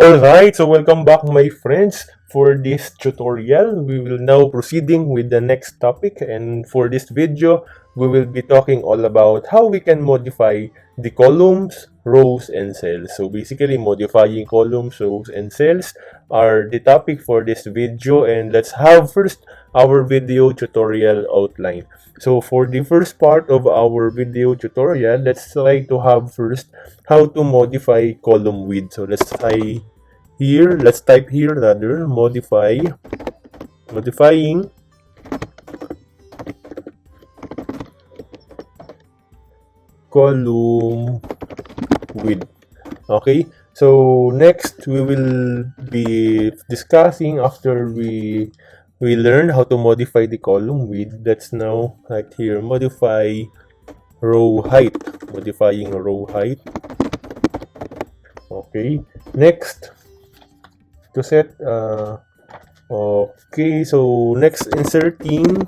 Alright, so welcome back my friends. For this tutorial, we will now proceeding with the next topic, and for this video, we will be talking all about how we can modify the columns, rows, and cells. So basically, modifying columns, rows, and cells are the topic for this video, and let's have first our video tutorial outline. So for the first part of our video tutorial, let's try to have first how to modify column width. So let's type here rather modifying column width. Okay, so next we will be discussing after we learn how to modify the column width. Let's now right here modifying row height. Okay, next to set okay, so next inserting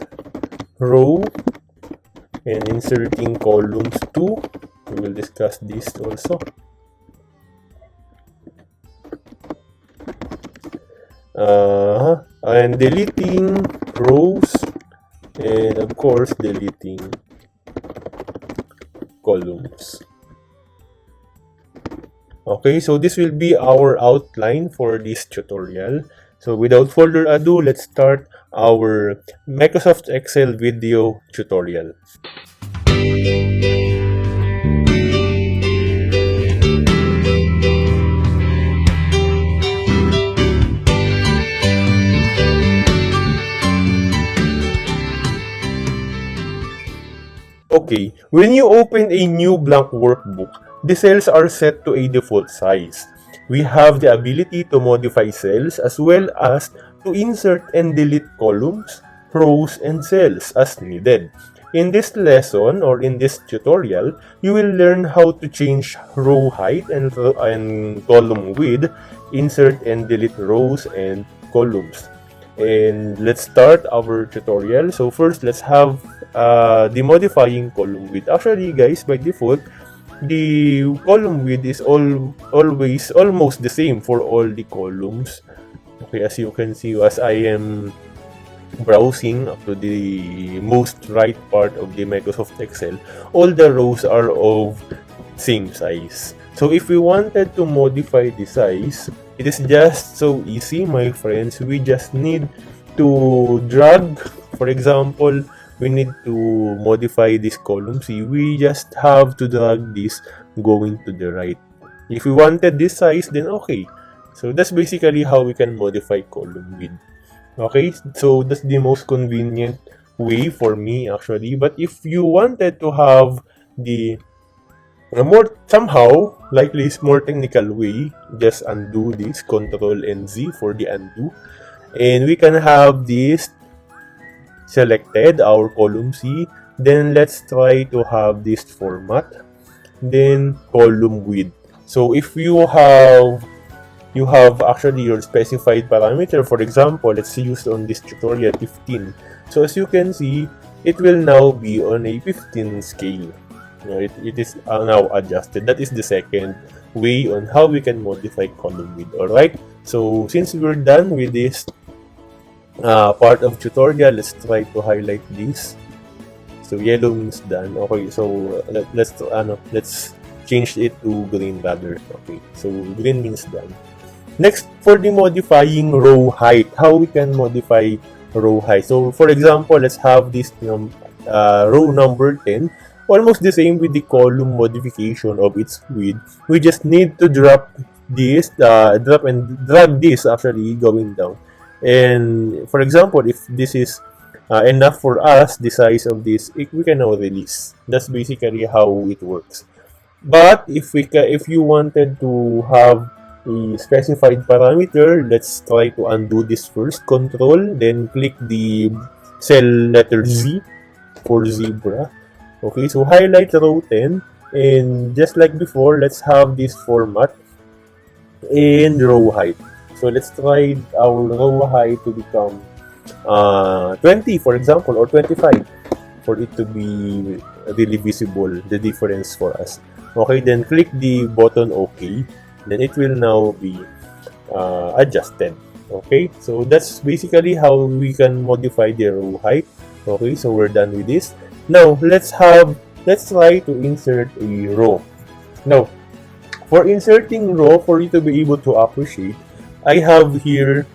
row and inserting columns too. We will discuss this also. And deleting rows, and of course deleting columns. Okay, so this will be our outline for this tutorial. So without further ado, let's start our Microsoft Excel video tutorial. Okay, when you open a new blank workbook, the cells are set to a default size. We have the ability to modify cells as well as to insert and delete columns, rows, and cells as needed. In this lesson or in this tutorial, you will learn how to change row height and column width, insert and delete rows and columns. And let's start our tutorial. So first, let's have the modifying column width. Actually, guys, by default, the column width is always almost the same for all the columns. Okay, as you can see, as I am browsing up to the most right part of the Microsoft Excel, all the rows are of same size. So if we wanted to modify the size, it is just so easy, my friends. We just need to drag. For example, we need to modify this column C. We just have to drag this going to the right. If we wanted this size, then okay. So that's basically how we can modify column width. Okay, so that's the most convenient way for me actually. But if you wanted to have the more somehow likely is more technical way, just undo this, Control and Z for the undo, and we can have this selected, our column C. Then let's try to have this format, then column width. So if you have actually your specified parameter, for example, let's use on this tutorial 15. So as you can see, it will now be on a 15 scale. It is now adjusted. That is the second way on how we can modify column width. Alright, so since we're done with this part of tutorial, let's try to highlight this. So yellow means done. Okay, so let's change it to green rather. Okay, so green means done. Next, for the modifying row height, how we can modify row height. So for example, let's have this row number 10, almost the same with the column modification of its width. We just need to drop this, drag this actually going down. And for example, if this is enough for us, the size of this, we can now release. That's basically how it works. But if you wanted to have a specified parameter, let's try to undo this first. Control, then click the cell letter Z for zebra. Okay, so highlight row 10, and just like before, let's have this format and row height. So let's try our row height to become 20, for example, or 25, for it to be really visible, the difference for us. Okay, then click the button OK. Then it will now be adjusted. Okay, so that's basically how we can modify the row height. Okay, so we're done with this. Now let's try to insert a row. Now, for inserting row, for you to be able to appreciate, I have here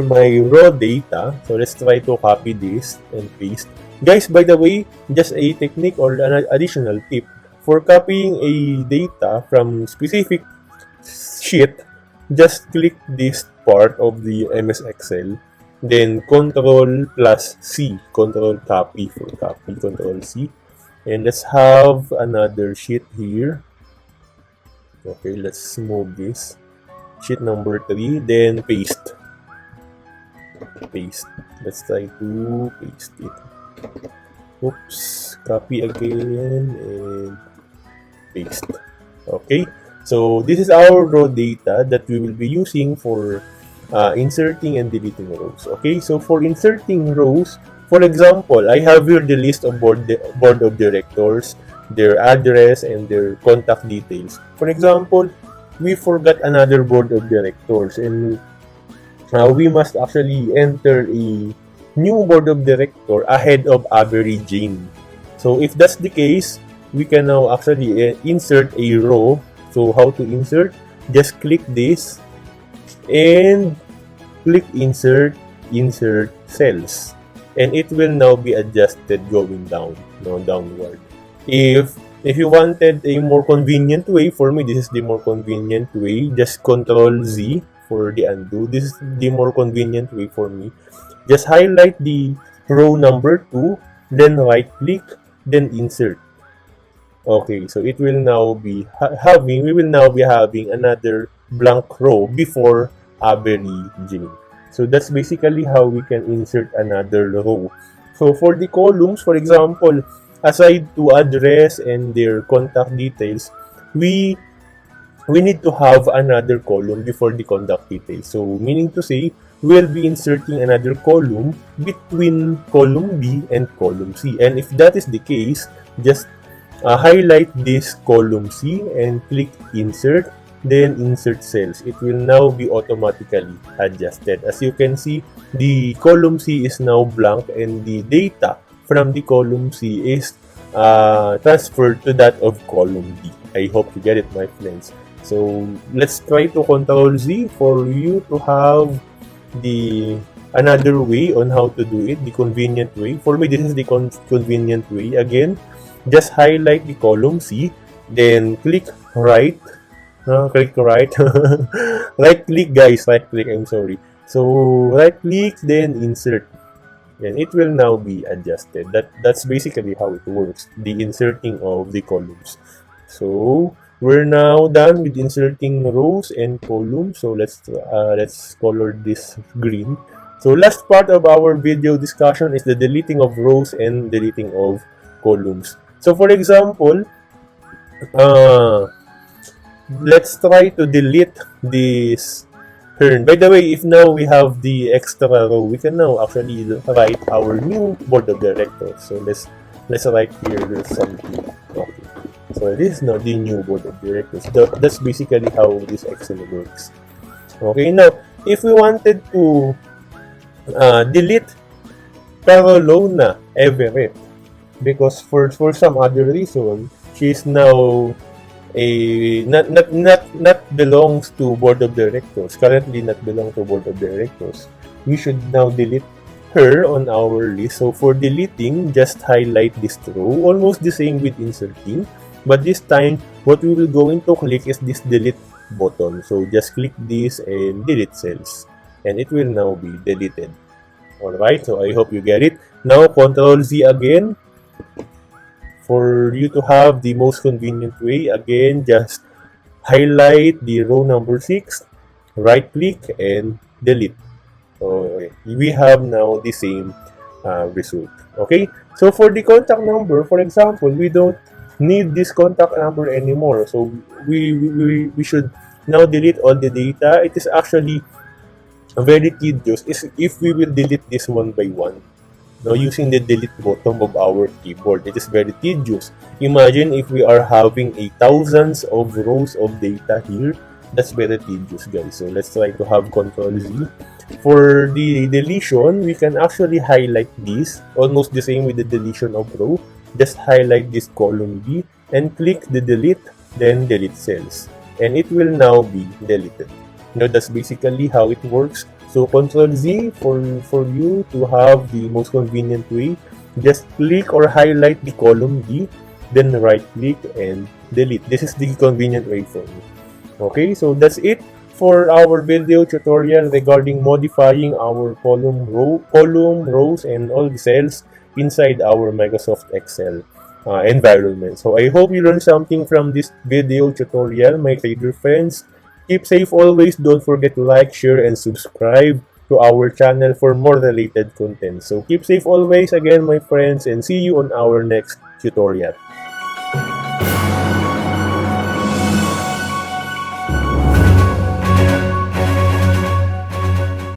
my raw data. So let's try to copy this and paste. Guys, by the way, just a technique or an additional tip for copying a data from specific sheet, just click this part of the MS Excel, then Control plus C, Control copy for copy, Control C, and let's have another sheet here. Okay, let's move this sheet number 3, then paste. Let's try to paste it. Oops, copy again and paste. Okay, so this is our raw data that we will be using for inserting and deleting rows. Okay, so for inserting rows, for example, I have here the list of board of directors, their address, and their contact details. For example, we forgot another board of directors, and we must actually enter a new board of director ahead of averaging. So if that's the case, we can now actually insert a row. So how to insert? Just click this and click insert cells, and it will now be adjusted going down, downward. If you wanted a more convenient way, for me this is the more convenient way. Just Control Z for the undo. This is the more convenient way for me. Just highlight the row number 2, then right click, then insert. Okay, so it will now be we will now be having another blank row before averaging. So that's basically how we can insert another row. So for the columns, for example, aside to address and their contact details, we need to have another column before the contact details. So meaning to say, we'll be inserting another column between column B and column C. And if that is the case, just highlight this column C and click insert, then insert cells. It will now be automatically adjusted. As you can see, the column C is now blank and the data from the column C is transferred to that of column B. I hope you get it, my friends. So let's try to Control Z for you to have the another way on how to do it, the convenient way. For me, this is the convenient way. Again, just highlight the column C, then click right. Right click, guys. Right click. I'm sorry. So right click, then insert, and it will now be adjusted. That's basically how it works. The inserting of the columns. So we're now done with inserting rows and columns. So let's color this green. So last part of our video discussion is the deleting of rows and deleting of columns. So for example, let's try to delete this turn. By the way, if now we have the extra row, we can now actually write our new board of directors. So let's write here something. Okay. So this is now the new board of directors. That's basically how this Excel works. Okay, now if we wanted to delete Carolina Everett, because for some other reason she's now not belongs to board of directors, currently not belong to board of directors, we should now delete her on our list. So for deleting, just highlight this row, almost the same with inserting, but this time what we will going to click is this delete button. So just click this and delete cells, and it will now be deleted. Alright, so I hope you get it. Now Control Z again for you to have the most convenient way. Again, just highlight the row number 6, right click, and delete. Okay, we have now the same result. Okay, so for the contact number, for example, we don't need this contact number anymore. So we should now delete all the data. It is actually very tedious if we will delete this one by one. Now, using the delete button of our keyboard, it is very tedious. Imagine if we are having thousands of rows of data here. That's very tedious, guys. So let's try to have Control Z. For the deletion, we can actually highlight this, almost the same with the deletion of row. Just highlight this column B and click the delete, then delete cells. And it will now be deleted. That's basically how it works. So Control Z for you to have the most convenient way. Just click or highlight the column B, then right click and delete. This is the convenient way for me. Okay, so that's it for our video tutorial regarding modifying our column, rows, and all the cells inside our Microsoft Excel environment. So I hope you learned something from this video tutorial, my dear friends. Keep safe always. Don't forget to like, share, and subscribe to our channel for more related content. So keep safe always again, my friends, and see you on our next tutorial.